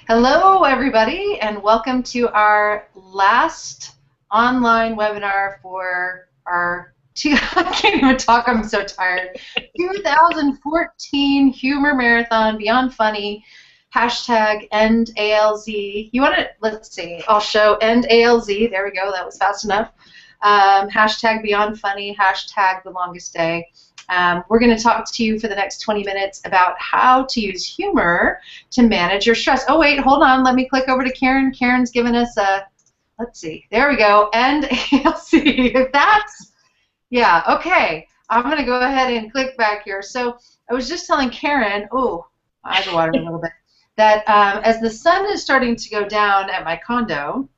Hello, everybody, and welcome to our last online webinar for our I can't even talk, I'm so tired. 2014 Humor Marathon Beyond Funny, hashtag EndALZ. You want to, let's see, I'll show EndALZ. There we go, that was fast enough. Hashtag Beyond Funny, hashtag The Longest Day. We're going to talk to you for the next 20 minutes about how to use humor to manage your stress. Oh, wait, hold on. Let me click over to Karen. Karen's given us a, let's see. There we go. And ALC. If that's, yeah, okay. I'm going to go ahead and click back here. So I was just telling Karen, oh, my eyes are watering a little bit, that as the sun is starting to go down at my condo,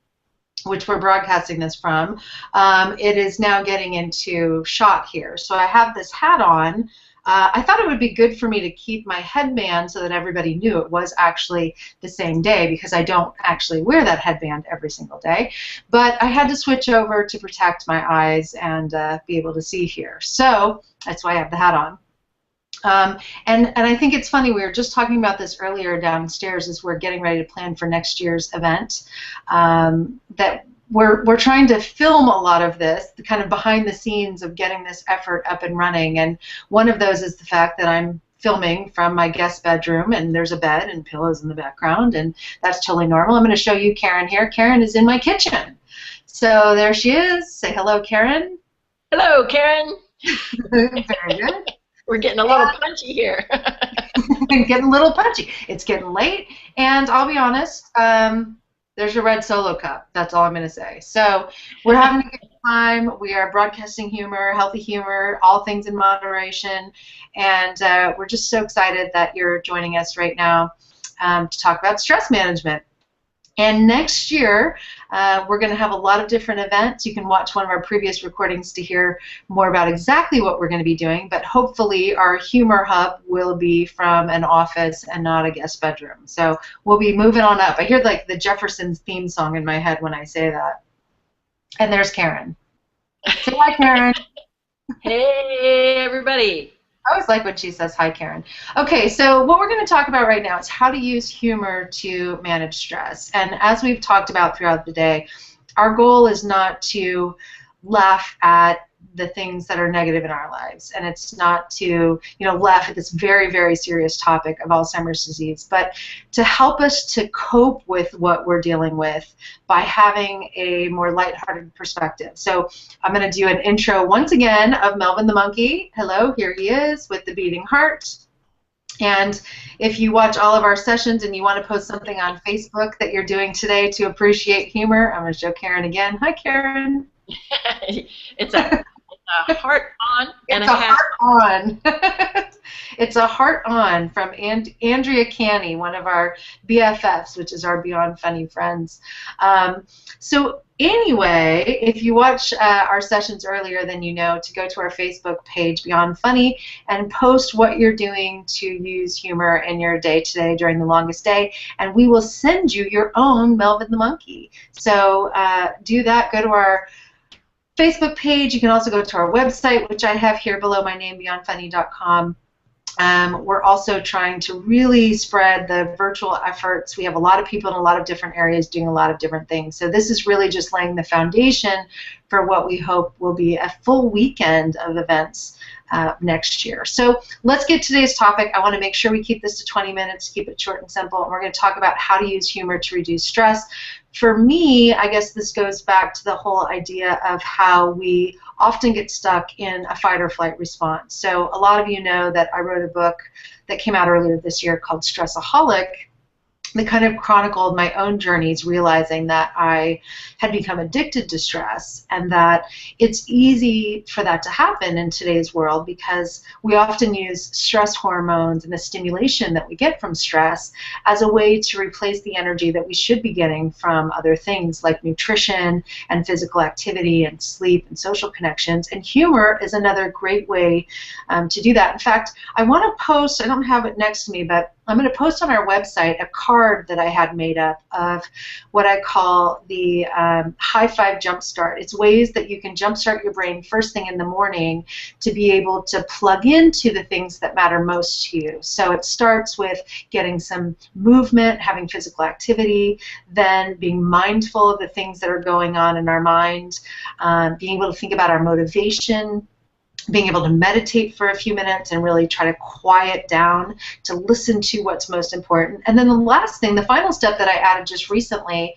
which we're broadcasting this from, it is now getting into shot here. So I have this hat on. I thought it would be good for me to keep my headband so that everybody knew it was actually the same day, because I don't actually wear that headband every single day. But I had to switch over to protect my eyes and be able to see here. So that's why I have the hat on. And I think it's funny, we were just talking about this earlier downstairs as we're getting ready to plan for next year's event, that we're trying to film a lot of this, the kind of behind the scenes of getting this effort up and running. And one of those is the fact that I'm filming from my guest bedroom, and there's a bed and pillows in the background, and that's totally normal. I'm going to show you Karen here. Karen is in my kitchen. So there she is. Say hello, Karen. Hello, Karen. Very good. We're getting a little punchy here. Getting a little punchy. It's getting late, and I'll be honest, there's your red Solo cup. That's all I'm going to say. So we're having a good time. We are broadcasting humor, healthy humor, all things in moderation, and we're just so excited that you're joining us right now to talk about stress management. And next year, we're going to have a lot of different events. You can watch one of our previous recordings to hear more about exactly what we're going to be doing, but hopefully our humor hub will be from an office and not a guest bedroom. So we'll be moving on up. I hear like the Jeffersons theme song in my head when I say that. And there's Karen. Say hi, Karen. Hey, everybody. I always like when she says hi, Karen. Okay, so what we're going to talk about right now is how to use humor to manage stress. And as we've talked about throughout the day, our goal is not to laugh at the things that are negative in our lives, and it's not to, laugh at this very, very serious topic of Alzheimer's disease, but to help us to cope with what we're dealing with by having a more lighthearted perspective. So I'm going to do an intro once again of Melvin the Monkey. Hello, here he is with the beating heart. And if you watch all of our sessions and you want to post something on Facebook that you're doing today to appreciate humor, I'm going to show Karen again. Hi, Karen. It's a heart on and it's a heart on. It's a heart on from Andrea Canny, one of our BFFs, which is our Beyond Funny friends. So anyway, if you watch our sessions earlier, then you know to go to our Facebook page, Beyond Funny, and post what you're doing to use humor in your day-to-day during the longest day, and we will send you your own Melvin the Monkey. So do that. Go to our Facebook page. You can also go to our website, which I have here below my name, beyondfunny.com. We're also trying to really spread the virtual efforts. We have a lot of people in a lot of different areas doing a lot of different things. So this is really just laying the foundation for what we hope will be a full weekend of events next year. So let's get to today's topic. I want to make sure we keep this to 20 minutes, keep it short and simple, and we're going to talk about how to use humor to reduce stress. For me, I guess this goes back to the whole idea of how we often get stuck in a fight or flight response. So a lot of you know that I wrote a book that came out earlier this year called Stressaholic, that kind of chronicled my own journeys, realizing that I had become addicted to stress, and that it's easy for that to happen in today's world because we often use stress hormones and the stimulation that we get from stress as a way to replace the energy that we should be getting from other things like nutrition and physical activity and sleep and social connections. And humor is another great way to do that. In fact, I want to post, I don't have it next to me, but I'm going to post on our website a card that I had made up of what I call the High Five Jumpstart. It's ways that you can jumpstart your brain first thing in the morning to be able to plug into the things that matter most to you. So it starts with getting some movement, having physical activity, then being mindful of the things that are going on in our mind, being able to think about our motivation, being able to meditate for a few minutes and really try to quiet down to listen to what's most important. And then the last thing, the final step that I added just recently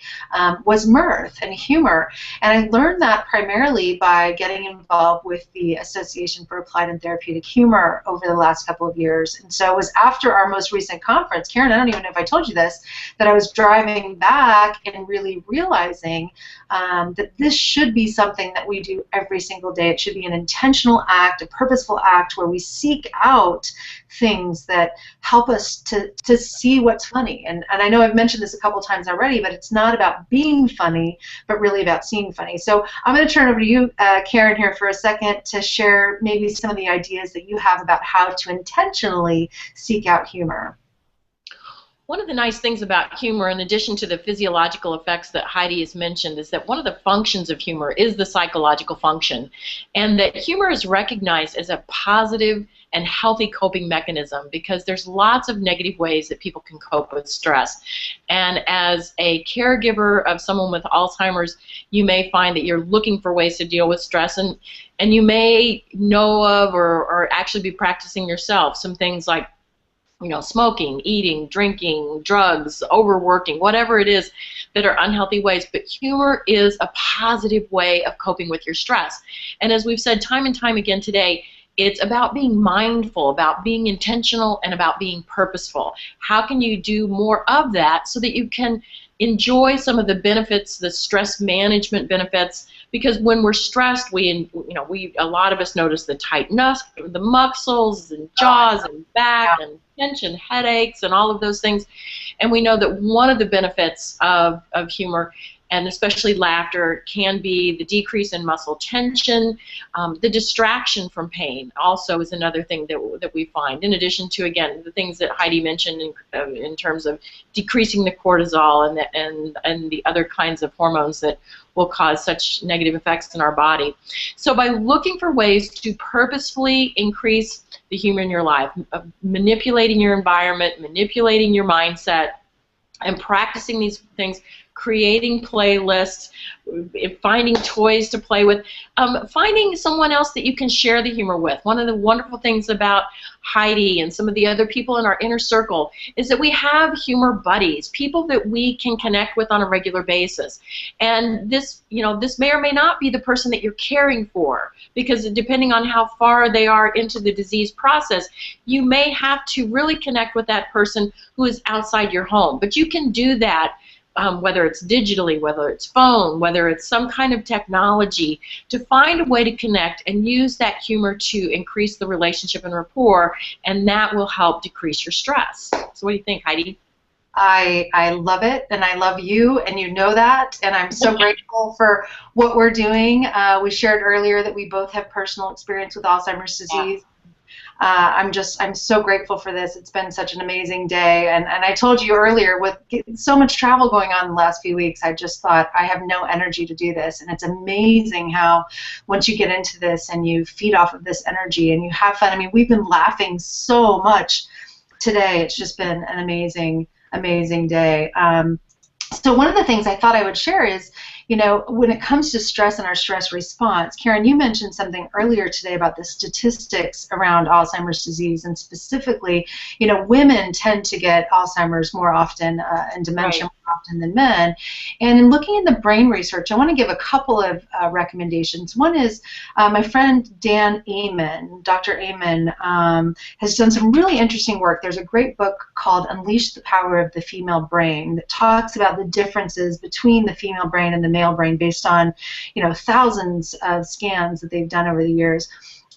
was mirth and humor. And I learned that primarily by getting involved with the Association for Applied and Therapeutic Humor over the last couple of years. And so it was after our most recent conference, Karen, I don't even know if I told you this, that I was driving back and really realizing that this should be something that we do every single day. It should be an intentional act, a purposeful act where we seek out things that help us to see what's funny. And I know I've mentioned this a couple times already, but it's not about being funny, but really about seeing funny. So I'm going to turn over to you, Karen, here for a second to share maybe some of the ideas that you have about how to intentionally seek out humor. One of the nice things about humor, in addition to the physiological effects that Heidi has mentioned, is that one of the functions of humor is the psychological function, and that humor is recognized as a positive and healthy coping mechanism because there's lots of negative ways that people can cope with stress. And as a caregiver of someone with Alzheimer's, you may find that you're looking for ways to deal with stress, and you may know of or actually be practicing yourself some things like smoking, eating, drinking, drugs, overworking, whatever it is that are unhealthy ways. But humor is a positive way of coping with your stress. And as we've said time and time again today, it's about being mindful, about being intentional, and about being purposeful. How can you do more of that so that you can enjoy some of the benefits, the stress management benefits? Because when we're stressed, a lot of us notice the tightness, the muscles and jaws and back and tension, headaches, and all of those things. And we know that one of the benefits of humor, and especially laughter, can be the decrease in muscle tension. The distraction from pain also is another thing that we find, in addition to, again, the things that Heidi mentioned in terms of decreasing the cortisol and the other kinds of hormones that will cause such negative effects in our body. So by looking for ways to purposefully increase the humor in your life, manipulating your environment, manipulating your mindset, and practicing these things, creating playlists, finding toys to play with, finding someone else that you can share the humor with. One of the wonderful things about Heidi and some of the other people in our inner circle is that we have humor buddies, people that we can connect with on a regular basis. And this may or may not be the person that you're caring for, because depending on how far they are into the disease process, you may have to really connect with that person who is outside your home. But you can do that whether it's digitally, whether it's phone, whether it's some kind of technology, to find a way to connect and use that humor to increase the relationship and rapport, and that will help decrease your stress. So what do you think, Heidi? I love it, and I love you, and you know that, and I'm so grateful for what we're doing. We shared earlier that we both have personal experience with Alzheimer's disease. I'm so grateful for this. It's been such an amazing day, and I told you earlier, with so much travel going on in the last few weeks, I just thought I have no energy to do this, and it's amazing how once you get into this and you feed off of this energy and you have fun. I mean, we've been laughing so much today. It's just been an amazing day. So one of the things I thought I would share is, when it comes to stress and our stress response, Karen, you mentioned something earlier today about the statistics around Alzheimer's disease, and specifically, women tend to get Alzheimer's more often and dementia more often than men. And in looking at the brain research, I want to give a couple of recommendations. One is my friend Dan Amen, Dr. Amen, has done some really interesting work. There's a great book called Unleash the Power of the Female Brain that talks about the differences between the female brain and the male brain based on, thousands of scans that they've done over the years.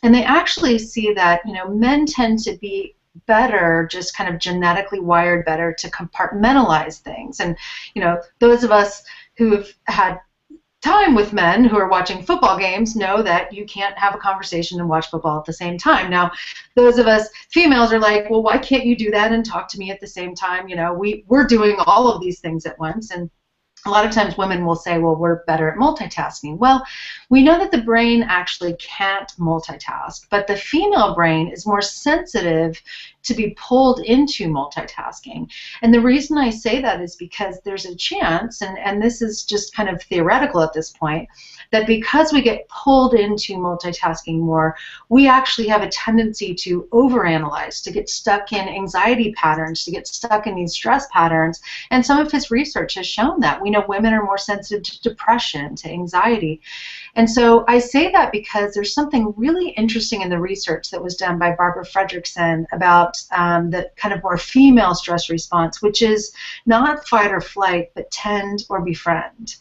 And they actually see that, men tend to be better, just kind of genetically wired better to compartmentalize things. And, those of us who have had time with men who are watching football games know that you can't have a conversation and watch football at the same time. Now, those of us females are like, well, why can't you do that and talk to me at the same time? You know, we're doing all of these things at once. And a lot of times women will say, well, we're better at multitasking. Well, we know that the brain actually can't multitask, but the female brain is more sensitive to be pulled into multitasking. And the reason I say that is because there's a chance, and this is just kind of theoretical at this point, that because we get pulled into multitasking more, we actually have a tendency to overanalyze, to get stuck in anxiety patterns, to get stuck in these stress patterns. And some of his research has shown that. We know women are more sensitive to depression, to anxiety. And so I say that because there's something really interesting in the research that was done by Barbara Fredrickson about the kind of more female stress response, which is not fight or flight, but tend or befriend.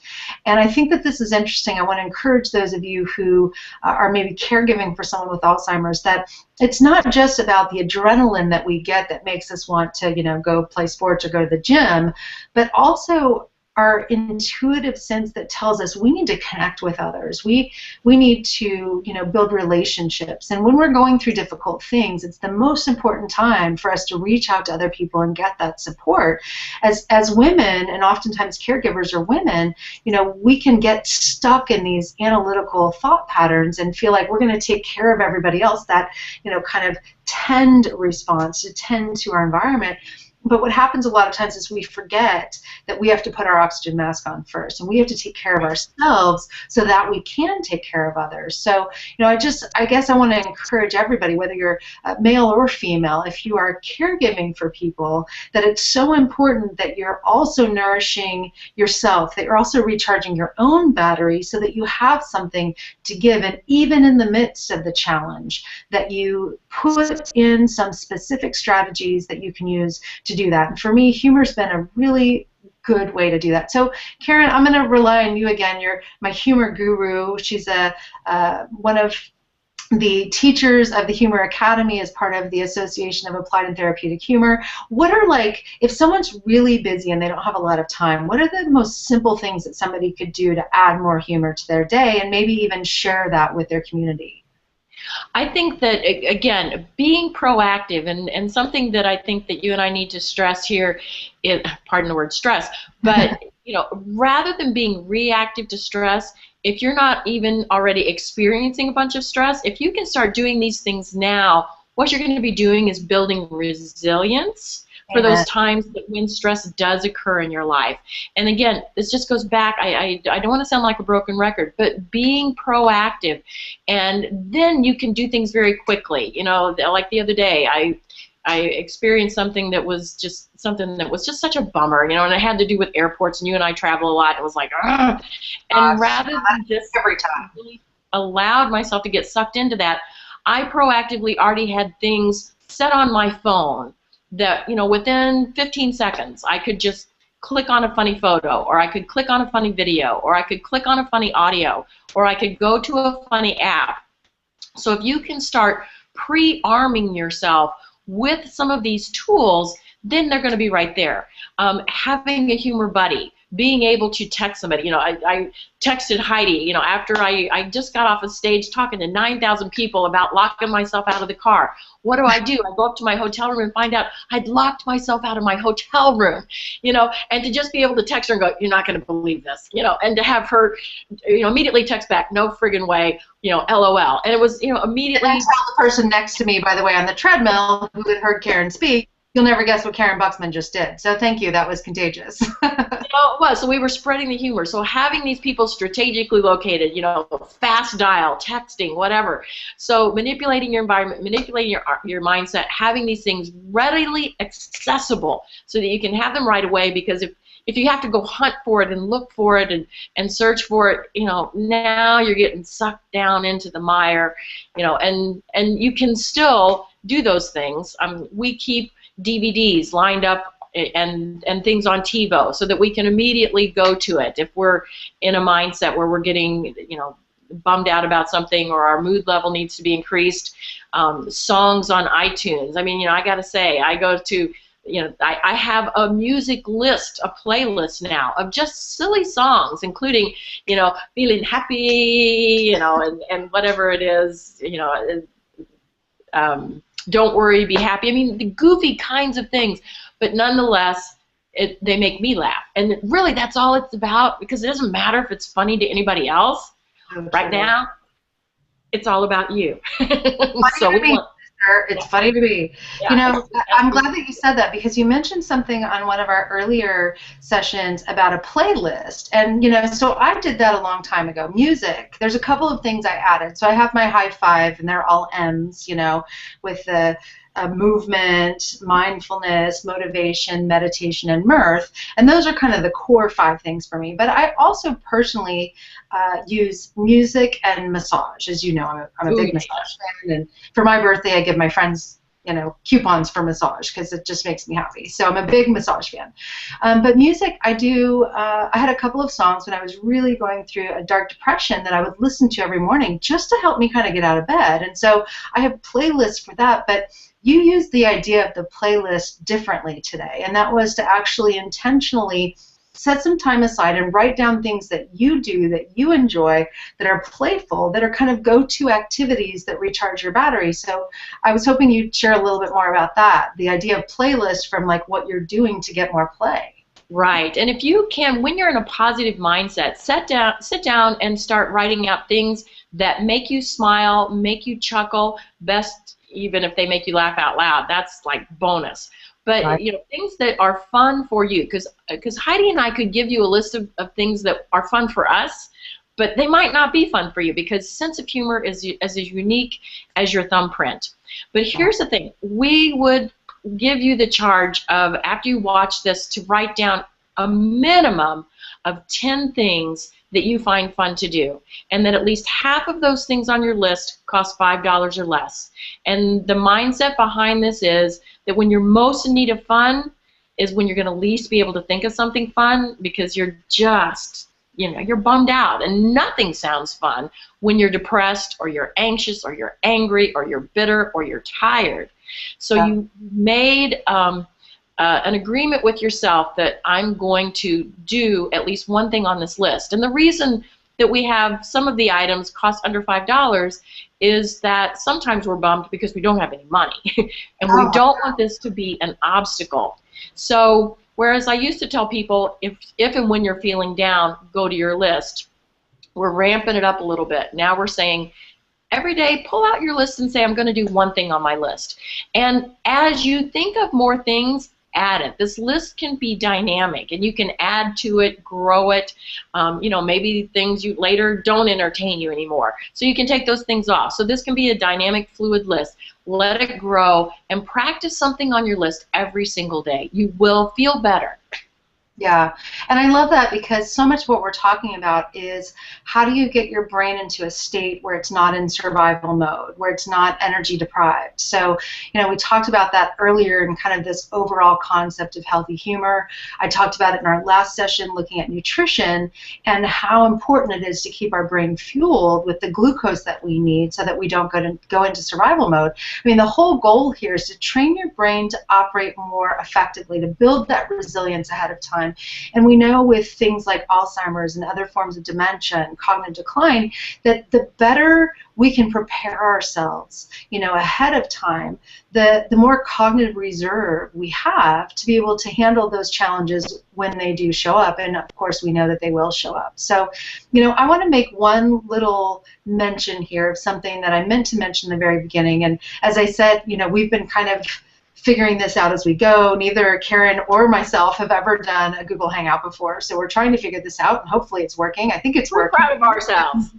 And I think that this is interesting. I want to encourage those of you who are maybe caregiving for someone with Alzheimer's that it's not just about the adrenaline that we get that makes us want to, you know, go play sports or go to the gym, but also our intuitive sense that tells us we need to connect with others. We need to, you know, build relationships. And when we're going through difficult things, it's the most important time for us to reach out to other people and get that support. As women, and oftentimes caregivers are women, you know, we can get stuck in these analytical thought patterns and feel like we're going to take care of everybody else, that, you know, kind of tend response, to tend to our environment. But what happens a lot of times is we forget that we have to put our oxygen mask on first, and we have to take care of ourselves so that we can take care of others. So, you know, I guess I want to encourage everybody, whether you're male or female, if you are caregiving for people, that it's so important that you're also nourishing yourself, that you're also recharging your own battery so that you have something to give, and even in the midst of the challenge, that you put in some specific strategies that you can use to do that. And for me, humor's been a really good way to do that. So, Karen, I'm going to rely on you again. You're my humor guru. She's one of the teachers of the Humor Academy as part of the Association of Applied and Therapeutic Humor. What are, like, if someone's really busy and they don't have a lot of time, what are the most simple things that somebody could do to add more humor to their day and maybe even share that with their community? I think that, again, being proactive, and something that I think that you and I need to stress here, pardon the word stress, but you know, rather than being reactive to stress, if you're not even already experiencing a bunch of stress, if you can start doing these things now, what you're going to be doing is building resilience for those times that when stress does occur in your life. And again, this just goes back, I don't want to sound like a broken record, but being proactive, and then you can do things very quickly. You know, like the other day, I experienced something that was just such a bummer, you know, and it had to do with airports, and you and I travel a lot, and it was like, ugh. And rather than just every time really allowed myself to get sucked into that, I proactively already had things set on my phone that, you know, within 15 seconds, I could just click on a funny photo, or I could click on a funny video, or I could click on a funny audio, or I could go to a funny app. So if you can start pre-arming yourself with some of these tools, then they're going to be right there. Having a humor buddy, being able to text somebody. You know, I texted Heidi, you know, after I just got off a stage talking to 9,000 people about locking myself out of the car. What do? I go up to my hotel room and find out I'd locked myself out of my hotel room, you know, and to just be able to text her and go, you're not going to believe this, you know, and to have her, you know, immediately text back, no friggin' way, you know, LOL. And it was, you know, immediately. And I tell the person next to me, by the way, on the treadmill who had heard Karen speak, you'll never guess what Karen Buxman just did. So thank you. That was contagious. You know, it was. So we were spreading the humor. So having these people strategically located, you know, fast dial, texting, whatever. So manipulating your environment, manipulating your mindset, having these things readily accessible so that you can have them right away, because if you have to go hunt for it and look for it and search for it, you know, now you're getting sucked down into the mire, you know, and you can still do those things. We keep DVDs lined up and things on TiVo so that we can immediately go to it if we're in a mindset where we're getting, you know, bummed out about something or our mood level needs to be increased. Songs on iTunes. I mean, you know, I got to say, I go to I have a music list, a playlist now of just silly songs, including, feeling happy, and whatever it is, don't worry, be happy. I mean, the goofy kinds of things, but nonetheless, they make me laugh. And really, that's all it's about, because it doesn't matter if it's funny to anybody else. Okay. Right now, it's all about you. So it's funny to me. Yeah, I'm glad that you said that, because you mentioned something on one of our earlier sessions about a playlist. And, so I did that a long time ago. Music, there's a couple of things I added. So I have my high five, and they're all M's, with the movement, mindfulness, motivation, meditation, and mirth. And those are kind of the core 5 things for me. But I also personally use music and massage. As you know, I'm a big massage fan. And for my birthday, I give my friends, coupons for massage, because it just makes me happy. So I'm a big massage fan. But music, I had a couple of songs when I was really going through a dark depression that I would listen to every morning just to help me kind of get out of bed. And so I have playlists for that. But you used the idea of the playlist differently today, and that was to actually intentionally set some time aside and write down things that you do, that you enjoy, that are playful, that are kind of go-to activities that recharge your battery. So I was hoping you'd share a little bit more about that, the idea of playlist from like what you're doing to get more play. Right, and if you can, when you're in a positive mindset, sit down and start writing out things that make you smile, make you chuckle, best even if they make you laugh out loud. That's like bonus. But right. Things that are fun for you, because Heidi and I could give you a list of things that are fun for us, but they might not be fun for you, because sense of humor is as unique as your thumbprint. But here's the thing: we would give you the charge of, after you watch this, to write down a minimum of 10 things that you find fun to do, and that at least half of those things on your list cost $5 or less. And the mindset behind this is that when you're most in need of fun is when you're going to least be able to think of something fun, because you're just, you're bummed out, and nothing sounds fun when you're depressed, or you're anxious, or you're angry, or you're bitter, or you're tired. So you made an agreement with yourself that I'm going to do at least one thing on this list. And the reason that we have some of the items cost under $5 is that sometimes we're bummed because we don't have any money. And we don't want this to be an obstacle. So whereas I used to tell people, if and when you're feeling down, go to your list, we're ramping it up a little bit. Now we're saying, every day, pull out your list and say, I'm going to do one thing on my list. And as you think of more things, add it. This list can be dynamic, and you can add to it, grow it. Maybe things you later don't entertain you anymore, so you can take those things off. So this can be a dynamic, fluid list. Let it grow, and practice something on your list every single day. You will feel better. Yeah, and I love that, because so much what we're talking about is how do you get your brain into a state where it's not in survival mode, where it's not energy deprived. So, we talked about that earlier in kind of this overall concept of healthy humor. I talked about it in our last session looking at nutrition and how important it is to keep our brain fueled with the glucose that we need so that we don't go into survival mode. I mean, the whole goal here is to train your brain to operate more effectively, to build that resilience ahead of time. And we know with things like Alzheimer's and other forms of dementia and cognitive decline that the better we can prepare ourselves, ahead of time, the more cognitive reserve we have to be able to handle those challenges when they do show up. And of course, we know that they will show up. So, I want to make one little mention here of something that I meant to mention in the very beginning. And as I said, we've been kind of figuring this out as we go. Neither Karen or myself have ever done a Google Hangout before, so we're trying to figure this out, and hopefully it's working. I think it's working. We're proud of ourselves.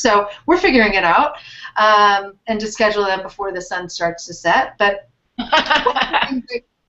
So we're figuring it out, and to schedule them before the sun starts to set. But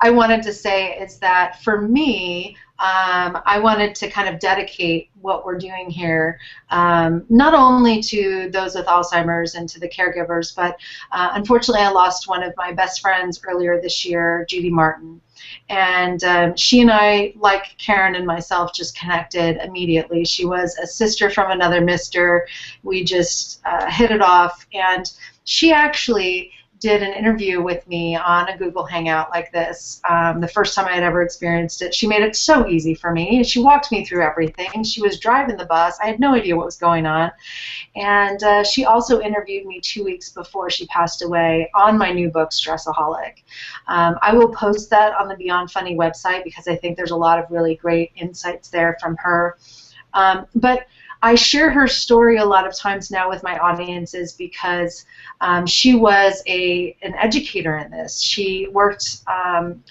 I wanted to say is that for me, I wanted to kind of dedicate what we're doing here not only to those with Alzheimer's and to the caregivers, but unfortunately I lost one of my best friends earlier this year, Judy Martin. And she and I, like Karen and myself, just connected immediately. She was a sister from another mister. We just hit it off. And she actually did an interview with me on a Google Hangout like this, the first time I had ever experienced it. She made it so easy for me. She walked me through everything. She was driving the bus. I had no idea what was going on. And she also interviewed me 2 weeks before she passed away on my new book, Stressaholic. I will post that on the Beyond Funny website because I think there's a lot of really great insights there from her. But I share her story a lot of times now with my audiences because she was an educator in this. She worked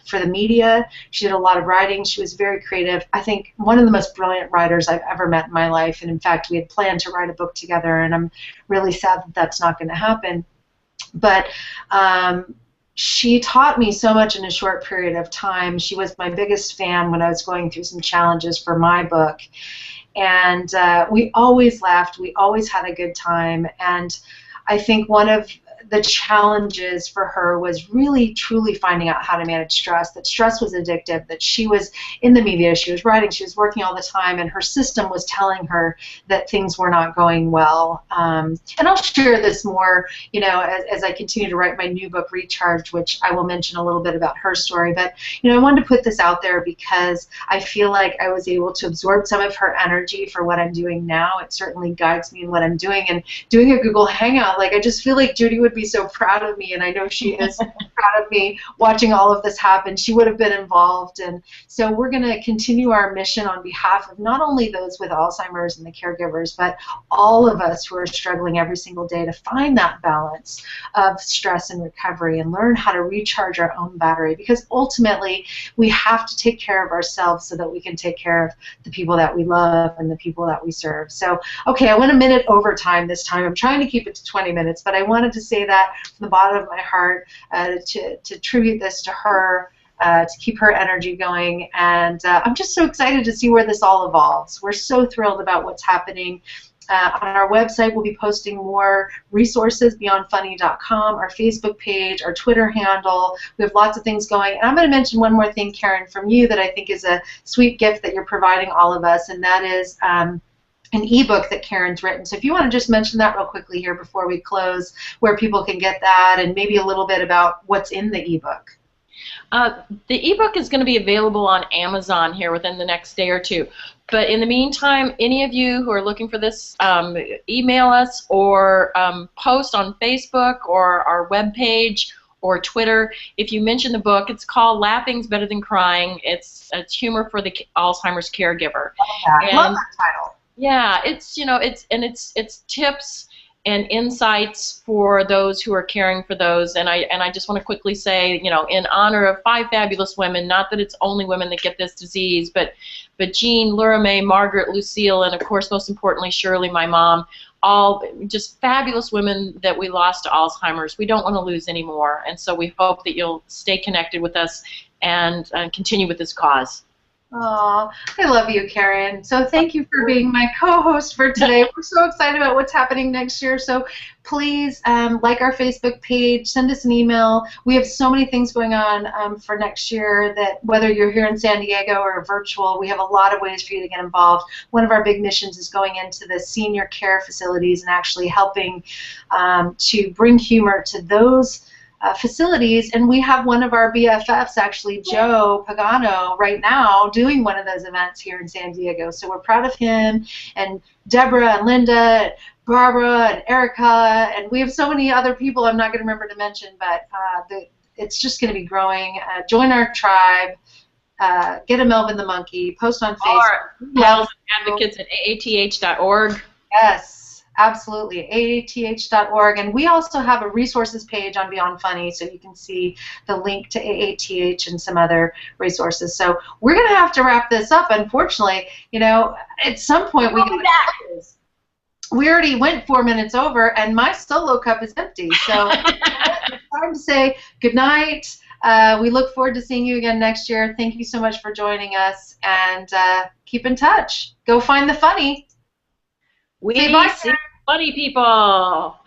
for the media. She did a lot of writing. She was very creative. I think one of the most brilliant writers I've ever met in my life. And in fact, we had planned to write a book together, and I'm really sad that that's not going to happen. But she taught me so much in a short period of time. She was my biggest fan when I was going through some challenges for my book. And we always laughed. We always had a good time. And I think one of the challenges for her was really truly finding out how to manage stress, that stress was addictive, that she was in the media, she was writing, she was working all the time, and her system was telling her that things were not going well. And I'll share this more, as I continue to write my new book, Recharge, which I will mention a little bit about her story. But, I wanted to put this out there because I feel like I was able to absorb some of her energy for what I'm doing now. It certainly guides me in what I'm doing. And doing a Google Hangout, I just feel like Judy would be so proud of me, and I know she is proud of me watching all of this happen. She would have been involved, and so we're going to continue our mission on behalf of not only those with Alzheimer's and the caregivers, but all of us who are struggling every single day to find that balance of stress and recovery and learn how to recharge our own battery, because ultimately we have to take care of ourselves so that we can take care of the people that we love and the people that we serve. So, okay, I went a minute over time this time. I'm trying to keep it to 20 minutes, but I wanted to say that from the bottom of my heart to tribute this to her, to keep her energy going. And I'm just so excited to see where this all evolves. We're so thrilled about what's happening. On our website, we'll be posting more resources, beyondfunny.com, our Facebook page, our Twitter handle. We have lots of things going. And I'm going to mention one more thing, Karen, from you that I think is a sweet gift that you're providing all of us, and that is an ebook that Karen's written. So if you want to just mention that real quickly here before we close, where people can get that, and maybe a little bit about what's in the ebook. The ebook is going to be available on Amazon here within the next day or two. But in the meantime, any of you who are looking for this, email us or post on Facebook or our webpage or Twitter. If you mention the book, it's called Laughing's Better Than Crying. It's humor for the Alzheimer's caregiver. I love that title. Yeah, it's tips and insights for those who are caring for those. And I just want to quickly say, in honor of 5 fabulous women, not that it's only women that get this disease, but Jean, Laura May, Margaret, Lucille, and of course, most importantly, Shirley, my mom, all just fabulous women that we lost to Alzheimer's. We don't want to lose any more, and so we hope that you'll stay connected with us and continue with this cause. Oh, I love you, Karen. So thank you for being my co-host for today. We're so excited about what's happening next year. So please like our Facebook page, send us an email. We have so many things going on for next year that whether you're here in San Diego or virtual, we have a lot of ways for you to get involved. One of our big missions is going into the senior care facilities and actually helping to bring humor to those facilities, and we have one of our BFFs, actually Joe Pagano, right now doing one of those events here in San Diego. So we're proud of him, and Deborah and Linda, Barbara and Erica, and we have so many other people I'm not going to remember to mention, but it's just going to be growing. Join our tribe. Get a Melvin the Monkey. Post on Facebook. Or advocates at aath.org. Yes. Absolutely, aath.org, and we also have a resources page on Beyond Funny, so you can see the link to AATH and some other resources. So we're going to have to wrap this up. Unfortunately, at some point we already went 4 minutes over, and my solo cup is empty. So it's time to say good night. We look forward to seeing you again next year. Thank you so much for joining us, and keep in touch. Go find the funny. We see funny people.